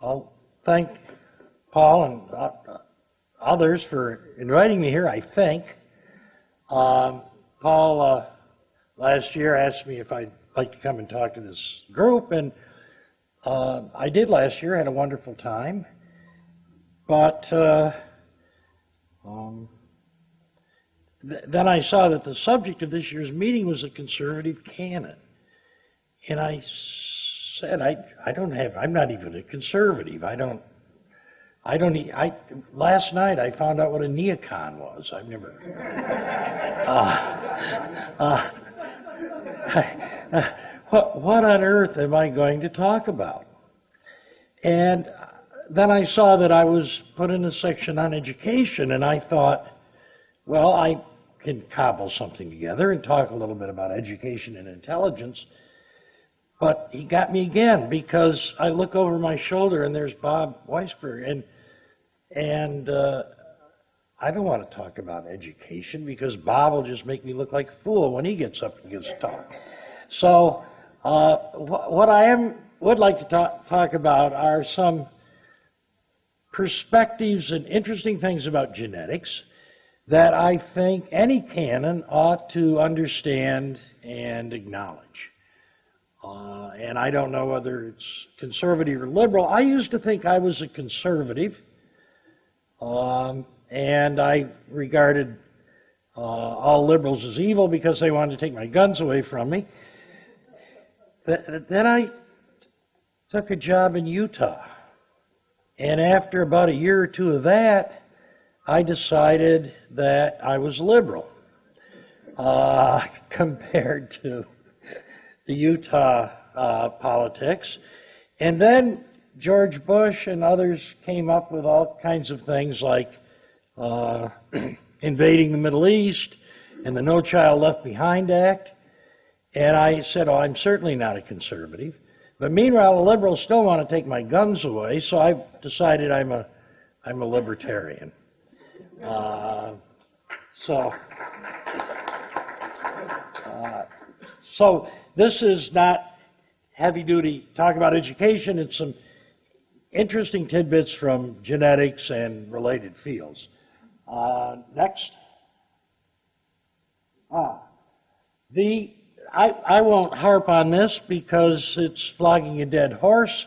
I'll thank Paul and others for inviting me here, I think. Paul last year asked me if I'd like to come and talk to this group, and I did last year, had a wonderful time. But then I saw that the subject of this year's meeting was a conservative canon. And I said, I'm not even a conservative. Last night I found out what a neocon was. I've never, what on earth am I going to talk about? And then I saw that I was put in a section on education, and I thought, well, I can cobble something together and talk a little bit about education and intelligence. But he got me again, because I look over my shoulder and there's Bob Weisberg, and I don't want to talk about education because Bob will just make me look like a fool when he gets up and gives a talk. So what I would like to talk about are some perspectives and interesting things about genetics that I think any canon ought to understand and acknowledge. And I don't know whether it's conservative or liberal. I used to think I was a conservative, and I regarded all liberals as evil because they wanted to take my guns away from me. Then I took a job in Utah, and after about a year or two of that, I decided that I was liberal compared to the Utah politics. And then George Bush and others came up with all kinds of things like invading the Middle East and the No Child Left Behind Act. And I said, oh, I'm certainly not a conservative. But meanwhile, the liberals still want to take my guns away, so I've decided I'm a libertarian. So this is not heavy-duty talk about education. It's some interesting tidbits from genetics and related fields. Next. I won't harp on this because it's flogging a dead horse.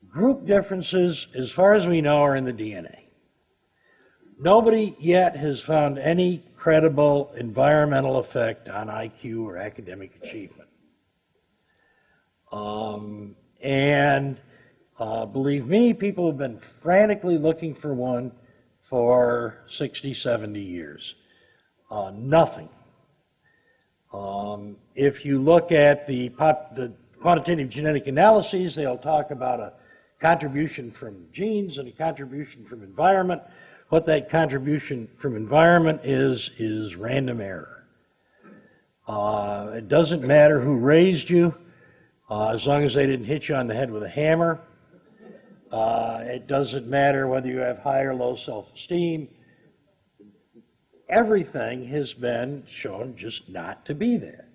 Group differences, as far as we know, are in the DNA. Nobody yet has found any credible environmental effect on IQ or academic achievement. Believe me, people have been frantically looking for one for 60, 70 years. Nothing. If you look at the quantitative genetic analyses, they'll talk about a contribution from genes and a contribution from environment. What that contribution from environment is random error. It doesn't matter who raised you, as long as they didn't hit you on the head with a hammer. It doesn't matter whether you have high or low self-esteem. Everything has been shown just not to be there.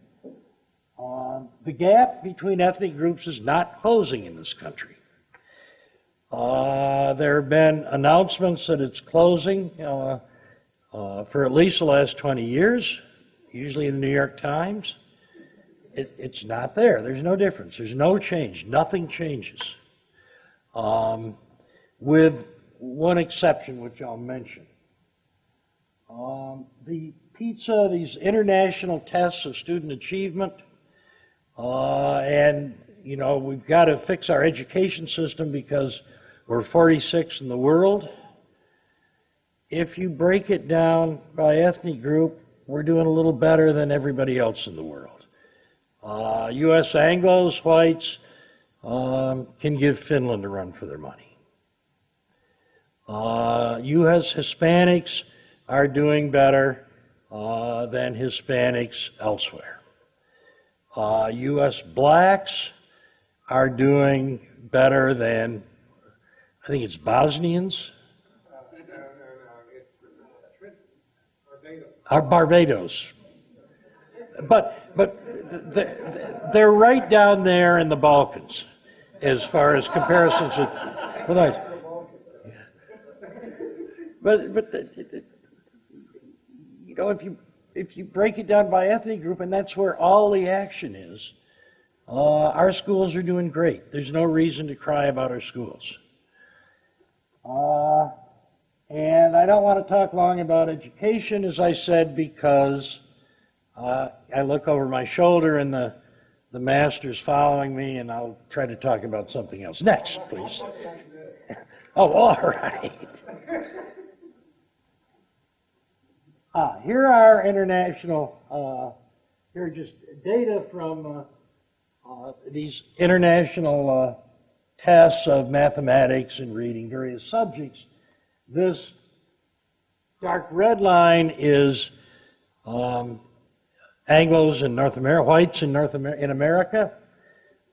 The gap between ethnic groups is not closing in this country. There have been announcements that it's closing for at least the last 20 years, usually in the New York Times. It's not there. There's no difference. There's no change. Nothing changes. With one exception, which I'll mention. The PISA, these international tests of student achievement, and, you know, we've got to fix our education system because we're 46 in the world. If you break it down by ethnic group, we're doing a little better than everybody else in the world. U.S. Anglos, whites, can give Finland a run for their money. U.S. Hispanics are doing better than Hispanics elsewhere. U.S. blacks are doing better than, I think it's Bosnians. Barbados. But they're right down there in the Balkans as far as comparisons with. Well, you know, if you break it down by ethnic group, and that's where all the action is, our schools are doing great. There's no reason to cry about our schools. And I don't want to talk long about education, as I said, because I look over my shoulder and the master's following me, and I'll try to talk about something else. Next, please. Oh, all right. Here are international, here are just data from these international tests of mathematics and reading various subjects. This dark red line is Anglos in North America, whites in America.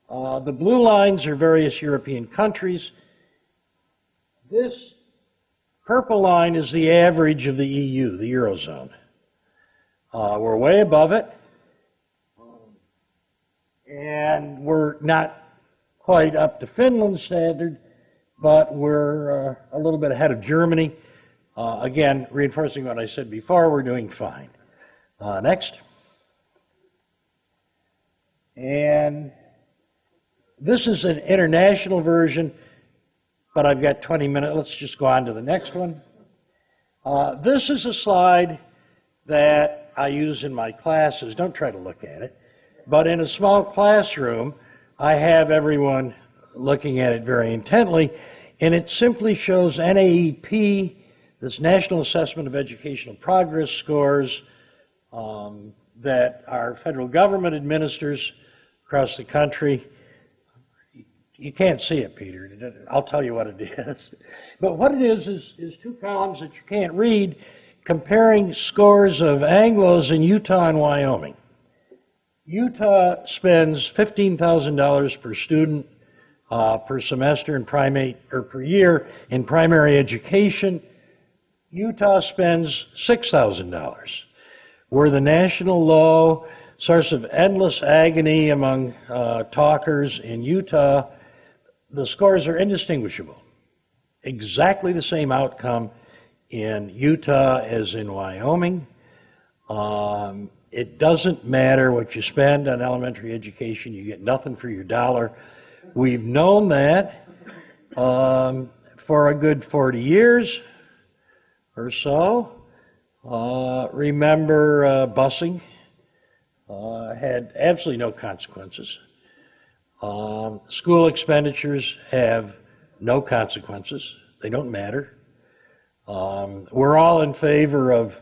The blue lines are various European countries. This purple line is the average of the EU, the Eurozone. We're way above it. And we're not quite up to Finland's standard, but we're a little bit ahead of Germany. Again, reinforcing what I said before, we're doing fine. Next. And this is an international version, but I've got 20 minutes. Let's just go on to the next one. This is a slide that I use in my classes. Don't try to look at it. But in a small classroom, I have everyone looking at it very intently, and it simply shows NAEP, this National Assessment of Educational Progress scores that our federal government administers across the country. You can't see it, Peter. I'll tell you what it is. But what it is two columns that you can't read comparing scores of Anglos in Utah and Wyoming. Utah spends $15,000 per student per semester in per year in primary education. Utah spends $6,000. We're the national low, source of endless agony among talkers in Utah. The scores are indistinguishable. Exactly the same outcome in Utah as in Wyoming. It doesn't matter what you spend on elementary education. You get nothing for your dollar. We've known that for a good 40 years or so. Remember busing had absolutely no consequences. School expenditures have no consequences. They don't matter. We're all in favor of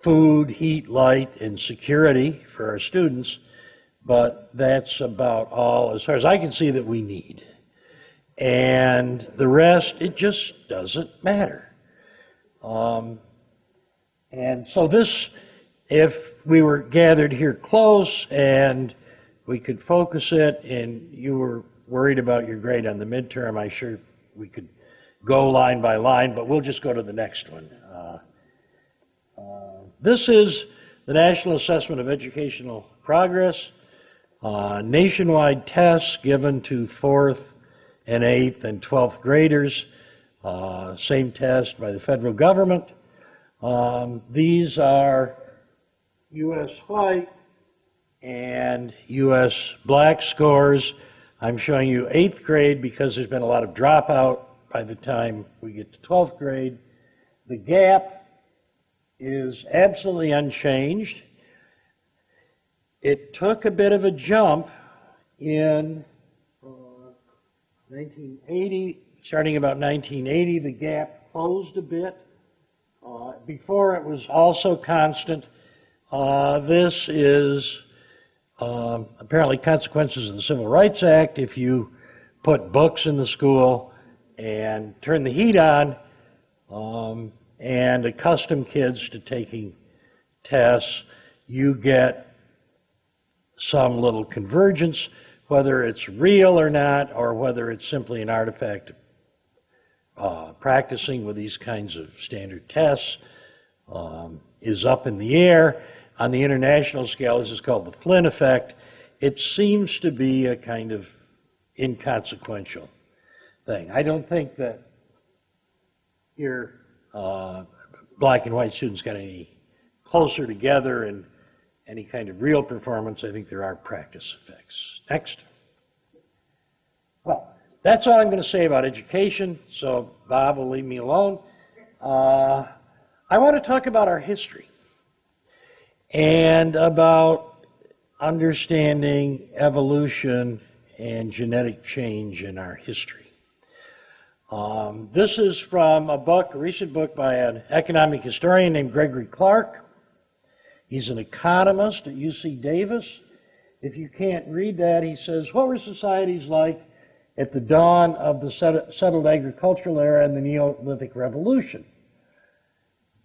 food, heat, light, and security for our students, but that's about all, as far as I can see, that we need. And the rest, it just doesn't matter. And so this, if we were gathered here close and we could focus it and you were worried about your grade on the midterm, I'm sure we could go line by line, but we'll just go to the next one. This is the National Assessment of Educational Progress, nationwide tests given to 4th and 8th and 12th graders, same test by the federal government. These are U.S. white and U.S. black scores. I'm showing you 8th grade because there's been a lot of dropout by the time we get to 12th grade. The gap is absolutely unchanged. It took a bit of a jump in 1980, starting about 1980, the gap closed a bit. Before it was also constant. This is apparently consequences of the Civil Rights Act. If you put books in the school and turn the heat on and accustom kids to taking tests, you get some little convergence, whether it's real or not, or whether it's simply an artifact of practicing with these kinds of standard tests, is up in the air. On the international scale, this is called the Flynn effect. It seems to be a kind of inconsequential thing. I don't think that your black and white students got any closer together in any kind of real performance. I think there are practice effects. Next. Well, that's all I'm going to say about education, so Bob will leave me alone. I want to talk about our history and about understanding evolution and genetic change in our history. This is from a recent book by an economic historian named Gregory Clark. He's an economist at UC Davis. If you can't read that, he says, what were societies like at the dawn of the settled agricultural era and the Neolithic Revolution?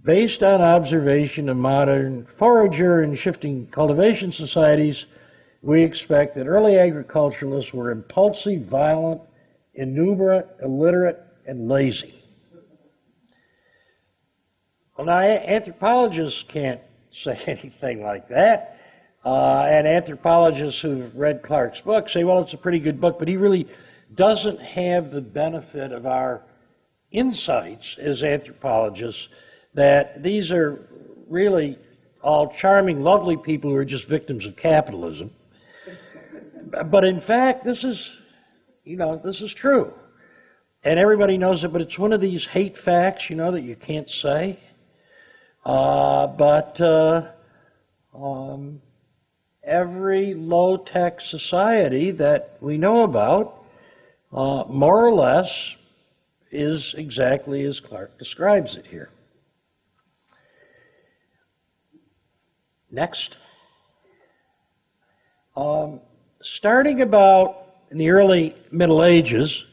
Based on observation of modern forager and shifting cultivation societies, we expect that early agriculturalists were impulsive, violent, innumerate, illiterate, and lazy. Well, now, anthropologists can't say anything like that. And anthropologists who've read Clark's book say, well, it's a pretty good book, but he really doesn't have the benefit of our insights as anthropologists that these are really all charming, lovely people who are just victims of capitalism. But in fact, this is true. And everybody knows it, but it's one of these hate facts, that you can't say. Every low-tech society that we know about, more or less, is exactly as Clark describes it here. Next. Starting about in the early Middle Ages,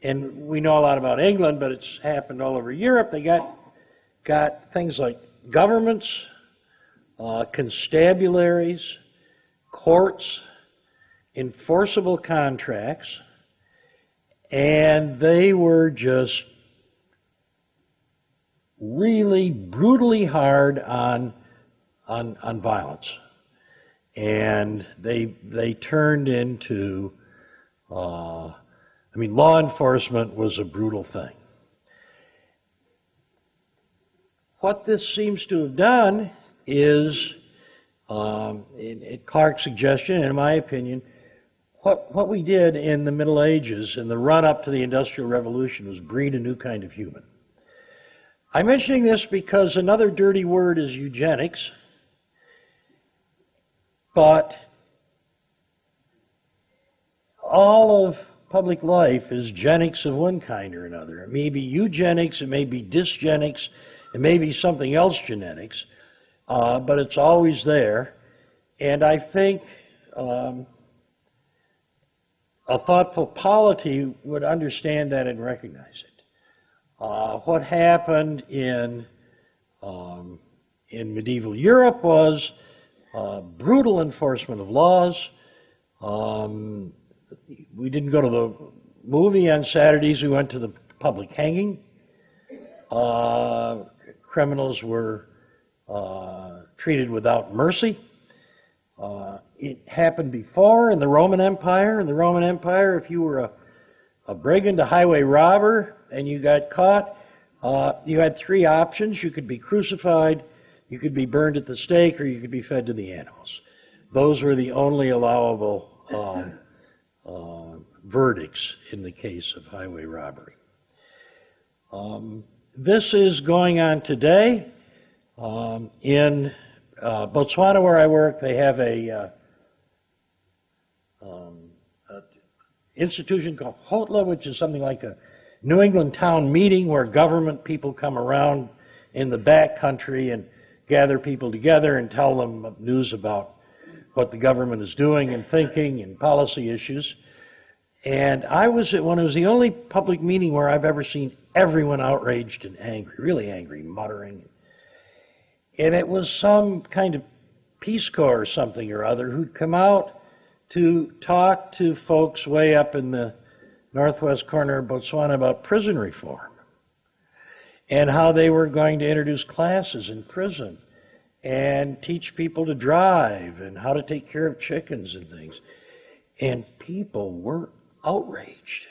and we know a lot about England, but it's happened all over Europe, they got things like governments, constabularies, courts, enforceable contracts, and they were just really brutally hard on violence. And they turned into, law enforcement was a brutal thing. What this seems to have done is, at Clark's suggestion, and in my opinion, what we did in the Middle Ages, in the run-up to the Industrial Revolution, was breed a new kind of human. I'm mentioning this because another dirty word is eugenics, but all of public life is genics of one kind or another. It may be eugenics, it may be dysgenics, it may be something else genetics, but it's always there. And I think a thoughtful polity would understand that and recognize it. What happened in medieval Europe was brutal enforcement of laws. We didn't go to the movie on Saturdays, we went to the public hanging. Criminals were treated without mercy. It happened before in the Roman Empire. In the Roman Empire, if you were a brigand, a highway robber, and you got caught, you had three options. You could be crucified, you could be burned at the stake, or you could be fed to the animals. Those were the only allowable verdicts in the case of highway robbery. This is going on today. In Botswana, where I work, they have a institution called HOTLA, which is something like a New England town meeting where government people come around in the back country and gather people together and tell them news about what the government is doing and thinking and policy issues. And I was at one, it was the only public meeting where I've ever seen everyone outraged and angry, really angry, muttering. And it was some kind of Peace Corps or something or other who'd come out to talk to folks way up in the northwest corner of Botswana about prison reform and how they were going to introduce classes in prison and teach people to drive and how to take care of chickens and things. And people were outraged.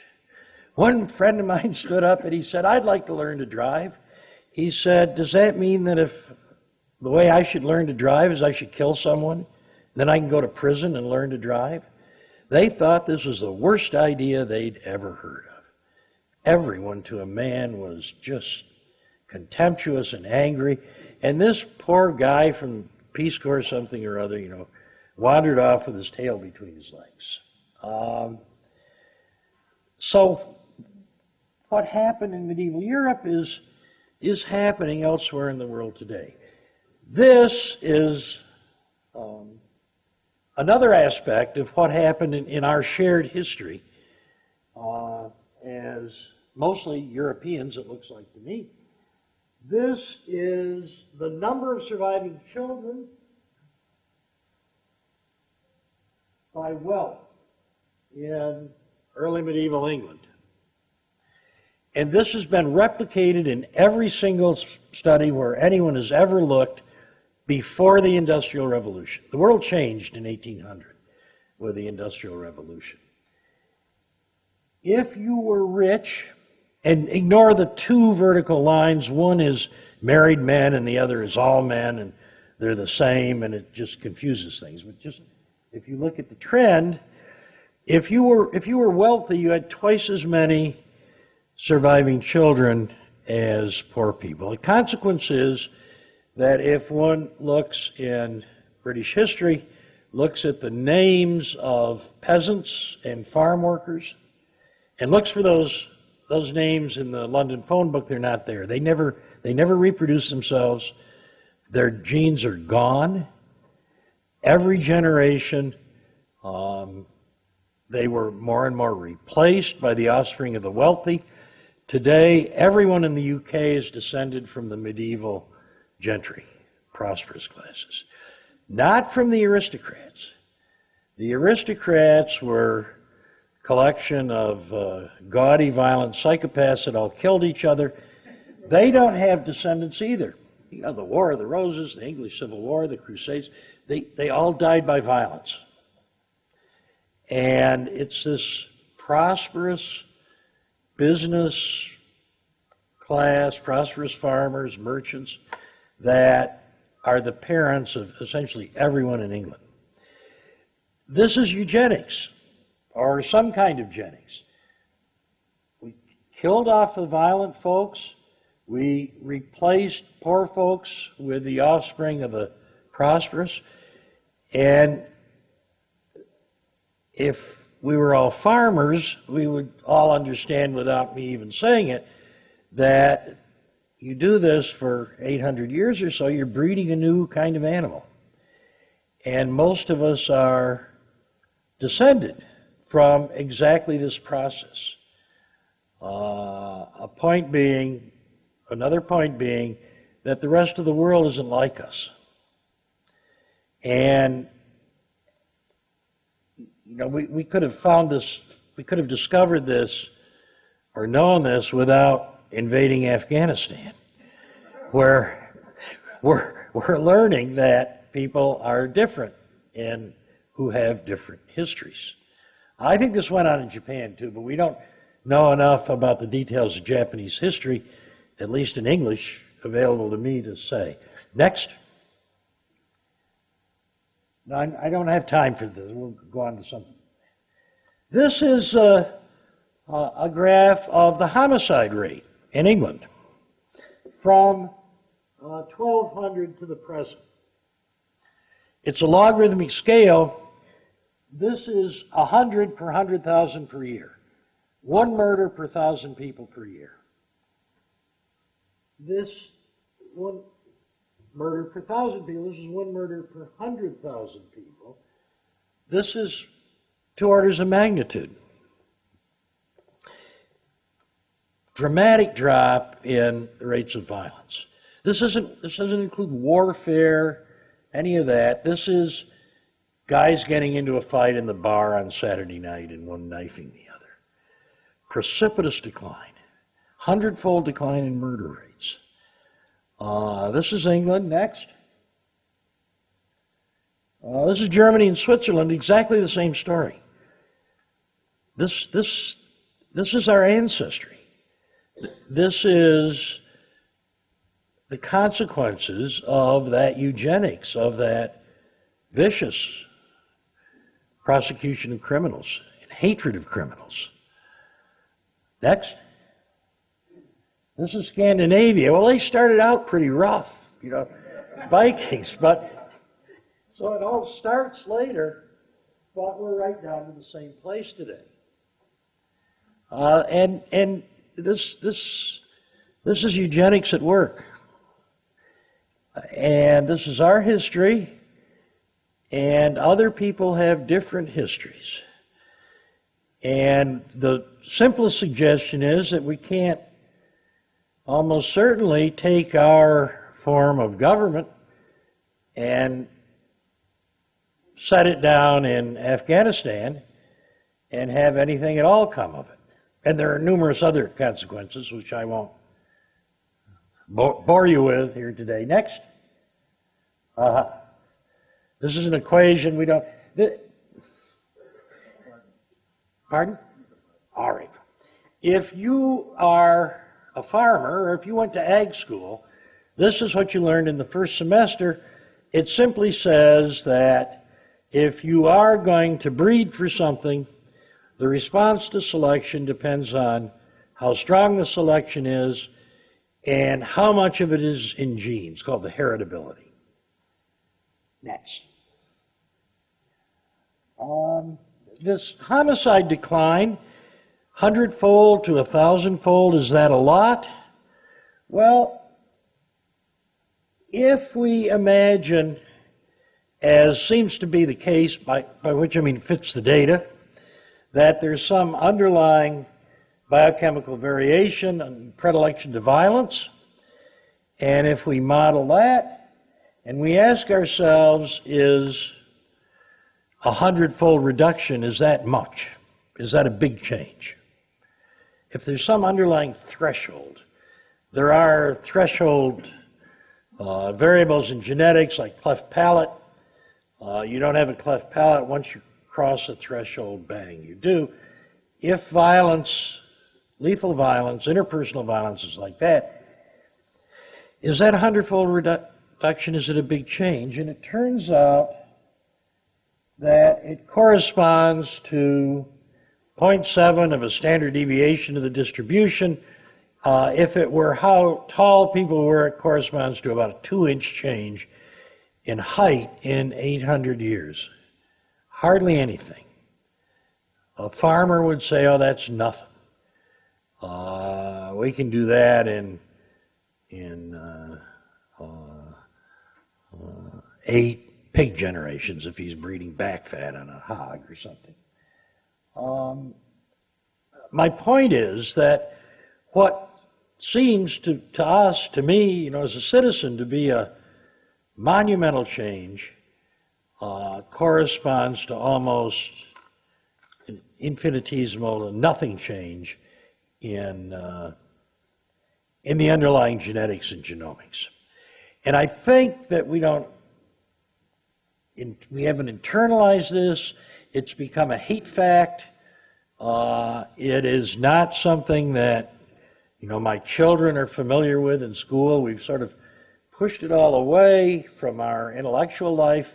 One friend of mine stood up and he said, I'd like to learn to drive. He said, does that mean that if the way I should learn to drive is I should kill someone, then I can go to prison and learn to drive? They thought this was the worst idea they'd ever heard of. Everyone to a man was just contemptuous and angry. And this poor guy from Peace Corps or something or other, wandered off with his tail between his legs. So what happened in medieval Europe is happening elsewhere in the world today. This is another aspect of what happened in our shared history as mostly Europeans, it looks like to me. This is the number of surviving children by wealth in early medieval England. And this has been replicated in every single study where anyone has ever looked before the Industrial Revolution. The world changed in 1800 with the Industrial Revolution. If you were rich, and ignore the two vertical lines, one is married men and the other is all men, and they're the same, and it just confuses things. But just if you look at the trend, if you were wealthy, you had twice as many surviving children as poor people. The consequence is that if one looks in British history, looks at the names of peasants and farm workers, and looks for those names in the London phone book, they're not there. They never reproduce themselves. Their genes are gone. Every generation, they were more and more replaced by the offspring of the wealthy. Today, everyone in the UK is descended from the medieval gentry, prosperous classes. Not from the aristocrats. The aristocrats were a collection of gaudy, violent psychopaths that all killed each other. They don't have descendants either. The War of the Roses, the English Civil War, the Crusades, they all died by violence. And it's this prosperous business class, prosperous farmers, merchants, that are the parents of essentially everyone in England. This is eugenics, or some kind of genetics. We killed off the violent folks. We replaced poor folks with the offspring of the prosperous. And if we were all farmers, we would all understand without me even saying it that you do this for 800 years or so, you're breeding a new kind of animal. And most of us are descended from exactly this process. Another point being that the rest of the world isn't like us. And we could have found this, we could have discovered this or known this without invading Afghanistan, where we're learning that people are different and who have different histories. I think this went on in Japan too, but we don't know enough about the details of Japanese history, at least in English, available to me to say. Next. No, I don't have time for this. We'll go on to something. This is a graph of the homicide rate in England from 1200 to the present. It's a logarithmic scale. This is 100 per 100,000 per year. 1 murder per 1,000 people per year. This 1 murder per 1,000 people, this is 1 murder per 100,000 people. This is 2 orders of magnitude. Dramatic drop in the rates of violence. This doesn't include warfare, any of that. This is guys getting into a fight in the bar on Saturday night and one knifing the other. Precipitous decline. 100-fold decline in murder rates. This is England. Next. This is Germany and Switzerland. Exactly the same story. This This is our ancestry. This is the consequences of that eugenics, of that vicious prosecution of criminals and hatred of criminals. Next. This is Scandinavia. Well, they started out pretty rough, you know, Vikings, but so it all starts later, but we're right down to the same place today. And this is eugenics at work. And this is our history, and other people have different histories. And the simplest suggestion is that we can't almost certainly take our form of government and set it down in Afghanistan and have anything at all come of it. And there are numerous other consequences, which I won't bore you with here today. Next. This is an equation we don't... Pardon? All right. If you are a farmer, or if you went to ag school, this is what you learned in the first semester. It simply says that if you are going to breed for something, the response to selection depends on how strong the selection is and how much of it is in genes, called the heritability. Next. This homicide decline, 100-fold to 1,000-fold, is that a lot? Well, if we imagine, as seems to be the case, by which I mean fits the data, that there's some underlying biochemical variation and predilection to violence, and if we model that, and we ask ourselves, is a 100-fold reduction, is that much? Is that a big change? If there's some underlying threshold, there are threshold variables in genetics like cleft palate. You don't have a cleft palate once you cross a threshold, bang, you do. If violence, lethal violence, interpersonal violence is like that, is that a 100-fold reduction? Is it a big change? And it turns out that it corresponds to 0.7 of a standard deviation of the distribution. If it were how tall people were, it corresponds to about a 2-inch change in height in 800 years. Hardly anything. A farmer would say, oh, that's nothing. We can do that in 8 pig generations if he's breeding back fat on a hog or something. My point is that what seems to us, to me, you know, as a citizen, to be a monumental change corresponds to almost an infinitesimal and nothing change in the underlying genetics and genomics. And I think that we haven't internalized this. It's become a hate fact. It is not something that, you know, my children are familiar with in school. We've sort of pushed it all away from our intellectual life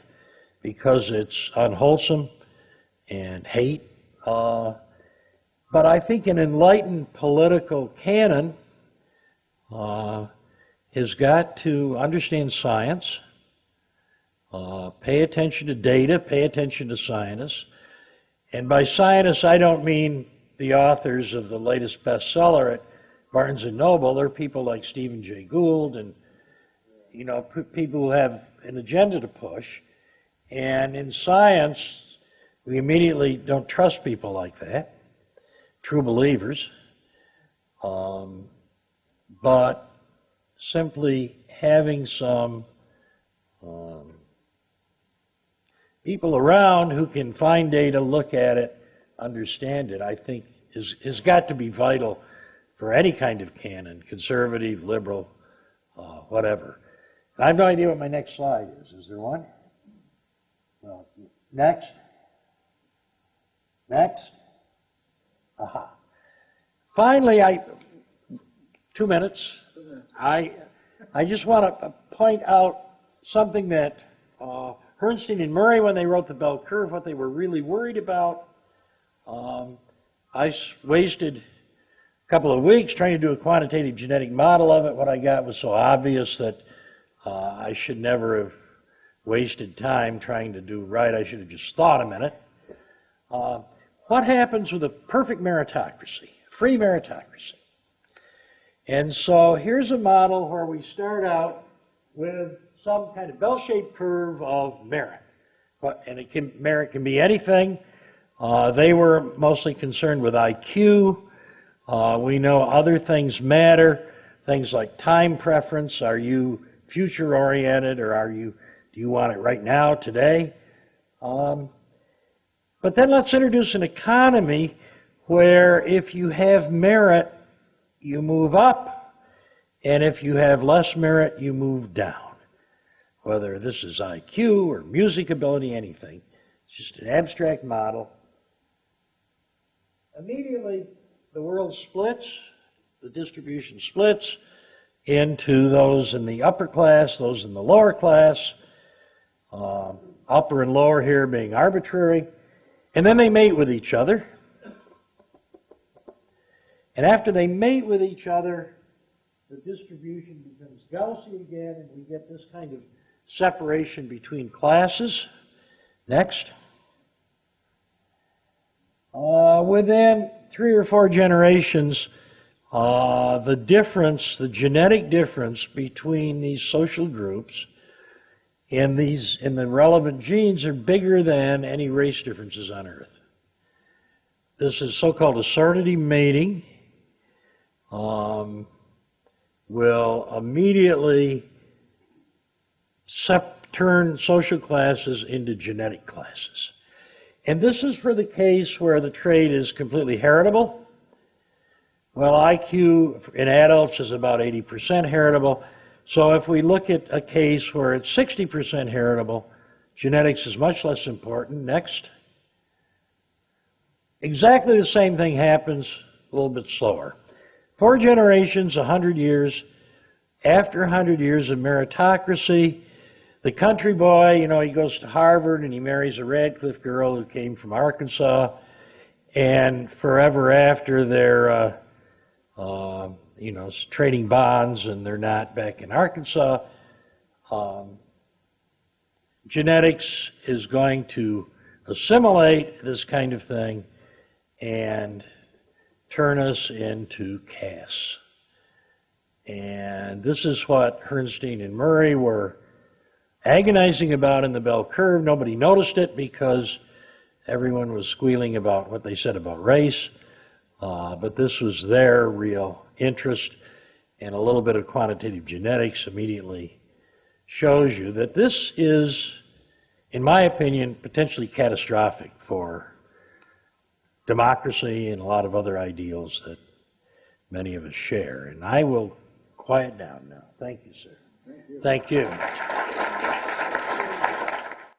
because it's unwholesome and hate. But I think an enlightened political canon has got to understand science, pay attention to data, pay attention to scientists. And by scientists, I don't mean the authors of the latest bestseller at Barnes & Noble. They're people like Stephen Jay Gould and, you know, people who have an agenda to push. And in science, we immediately don't trust people like that, true believers. But simply having some people around who can find data, look at it, understand it, I think has got to be vital for any kind of canon, conservative, liberal, whatever. I have no idea what my next slide is. Is there one? No. Next. Next. Aha. Finally, 2 minutes. I just want to point out something that Harpending and Murray, when they wrote the bell curve, what they were really worried about. I wasted a couple of weeks trying to do a quantitative genetic model of it. What I got was so obvious that I should never have wasted time trying to do right. I should have just thought a minute. What happens with a perfect meritocracy, free meritocracy? And so here's a model where we start out with some kind of bell-shaped curve of merit. And merit can be anything. They were mostly concerned with IQ. We know other things matter, things like time preference. Are you future-oriented, or do you want it right now, today? But then let's introduce an economy where if you have merit, you move up, and if you have less merit, you move down. Whether this is IQ or music ability, anything. It's just an abstract model. Immediately, the world splits, the distribution splits into those in the upper class, those in the lower class, upper and lower here being arbitrary. And then they mate with each other. And after they mate with each other, the distribution becomes Gaussian again, and we get this kind of separation between classes. Next. Within 3 or 4 generations, the genetic difference between these social groups in the relevant genes are bigger than any race differences on Earth. This is so-called assortative mating. Will immediately turn social classes into genetic classes. And this is for the case where the trait is completely heritable. Well, IQ in adults is about 80% heritable. So if we look at a case where it's 60% heritable, genetics is much less important. Next. Exactly the same thing happens a little bit slower. 4 generations, 100 years. After 100 years of meritocracy, the country boy, he goes to Harvard and he marries a Radcliffe girl who came from Arkansas, and forever after they're, trading bonds and they're not back in Arkansas. Genetics is going to assimilate this kind of thing and turn us into castes. And this is what Harpending and Murray were agonizing about in the bell curve. Nobody noticed it because everyone was squealing about what they said about race. But this was their real interest, and a little bit of quantitative genetics immediately shows you that this is, in my opinion, potentially catastrophic for democracy and a lot of other ideals that many of us share. And I will quiet down now. Thank you, sir. Thank you.